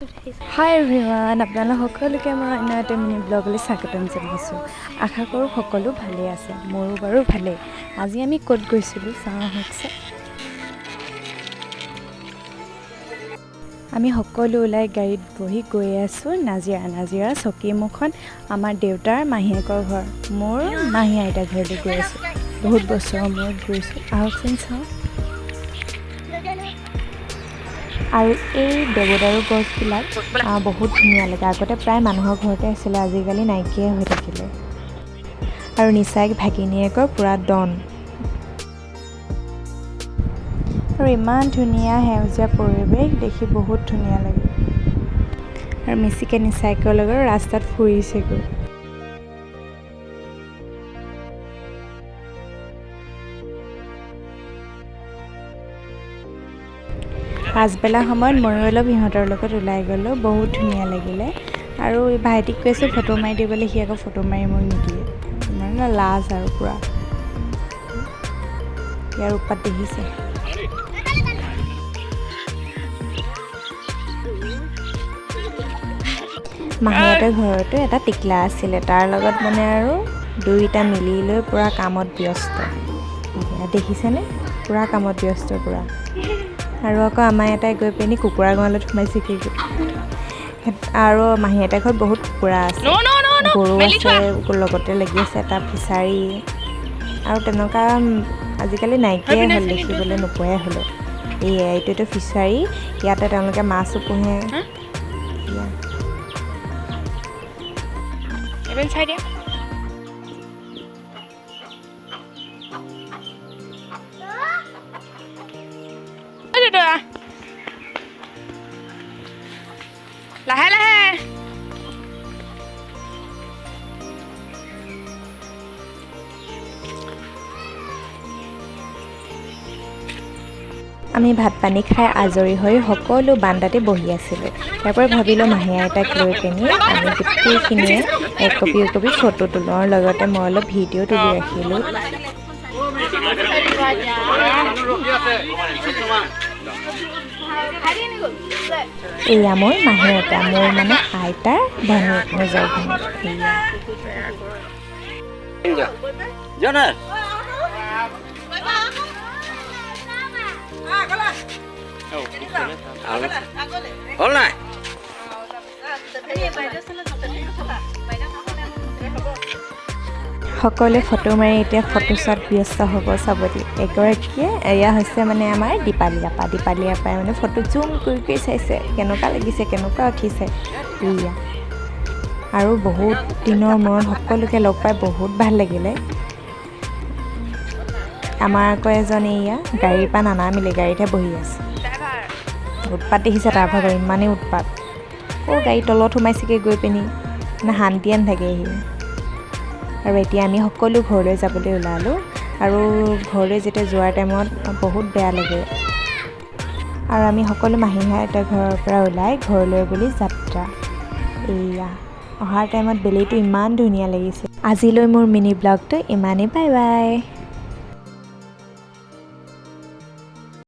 Hi everyone, আপোনালোক সকলোকে মই অন্য এটা মিনি ব্লগলৈ স্বাগতম জনাইছোঁ। আশা কৰোঁ সকলো ভালেই আছে, মোৰো বাৰু ভালেই। আজি আমি ক'ত গৈছিলোঁ চাওঁ আহকচোন। আমি সকলো ওলাই গাড়ীত বহি গৈ আছোঁ নাজিৰা চকীমুখত আমাৰ দেউতাৰ মাহীয়েকৰ ঘৰ। মোৰ মাহী আইতাৰ ঘৰলৈ গৈ আছোঁ। বহুত বছৰৰ মূৰত গৈছোঁ, আহকচোন চাওঁ। আৰু এই দেৱদাৰু গছবিলাক বহুত ধুনীয়া লাগে। আগতে প্ৰায় মানুহৰ ঘৰতে আছিলে, আজিকালি নাইকিয়াই হৈ থাকিলে। আৰু নিচাইক ভাগিনীয়েকৰ পূৰা ডন। আৰু ইমান ধুনীয়া সেউজীয়া পৰিৱেশ দেখি বহুত ধুনীয়া লাগে। আৰু মিচিকে নিচাইকৰ লগত ৰাস্তাত ফুৰিছেগৈ। পাছবেলা সময়ত ময়ো অলপ সিহঁতৰ লগত ওলাই গ'লোঁ, বহুত ধুনীয়া লাগিলে। আৰু ভাইটিক কৈছোঁ ফটো মাৰি দিবলৈ, সি আকৌ ফটো মাৰি মোক নিদিয়ে। মানে লাজ আৰু পূৰা। ইয়াৰ উৎপাত দেখিছে। মাহীহঁতৰ ঘৰতো এটা টিকলা আছিলে, তাৰ লগত মানে আৰু দুইটা মিলি লৈ পূৰা কামত ব্যস্ত। দেখিছেনে? পূৰা কামত ব্যস্ত পূৰা। আৰু আকৌ আমাৰ এটাই গৈ পিনি কুকুৰা গঁৰালত সোমাইছেগৈ। আৰু মাহী এটাৰ ঘৰত বহুত কুকুৰা আছে, গৰু আছে, লগতে লাগি আছে এটা ফিচাৰী। আৰু তেনেকুৱা আজিকালি নাইকিয়াই হ'ল, দেখিবলৈ নোপোৱাই হ'লোঁ। এইটোতো ফিচাৰী, ইয়াতে তেওঁলোকে মাছো পোহে। চাই দিয়া। লাহে লাহে আমি ভাত পানী খাই আজৰি হৈ সকলো বান্দাতে বহি আছিলোঁ। তাৰপৰা ভাবিলোঁ মাহী আইতাক লৈ পিনি আমি গোটেইখিনিয়ে একপি ফটো তোলোঁ, আৰু লগতে মই অলপ ভিডিঅ' তুলি ৰাখিলোঁ। এয়া মোৰ মাহী আইতা, মোৰ মানে আইতাৰ ভনীয়েক, নিজৰ ভনীয়েক। হ'ল নাই? সকলোৱে ফটো মাৰি এতিয়া ফটো শ্বট ব্যস্ত হ'ব চাবলৈ। এগৰাকীয়ে এয়া হৈছে মানে আমাৰ দীপালী আপাই মানে ফটো জুম কৰি চাইছে, কেনেকুৱা লাগিছে, কেনেকুৱা উঠিছে। এয়া আৰু বহুত দিনৰ মূৰত সকলোকে লগ পাই বহুত ভাল লাগিলে। আমাৰ আকৌ এজন এয়া গাড়ীৰ পৰা নানামিলে, গাড়ীতহে বহি আছে। উৎপাত দেখিছে তাৰ ভাগৰ, ইমানেই উৎপাত। গাড়ীৰ তলত সোমাইছেগৈ গৈ পিনি, মানে শান্তিয়ে নাথাকে সি। আৰু এতিয়া আমি সকলো ঘৰলৈ যাবলৈ ওলালোঁ। আৰু ঘৰলৈ যেতিয়া যোৱাৰ টাইমত বহুত বেয়া লাগে। আৰু আমি সকলো মাহী আইতাৰ ঘৰৰ পৰা ওলাই ঘৰলৈ বুলি যাত্ৰা। এয়া অহাৰ টাইমত বেলিটো ইমান ধুনীয়া লাগিছে। আজিলৈ মোৰ মিনি ব্লগটো ইমানেই, বাই বাই।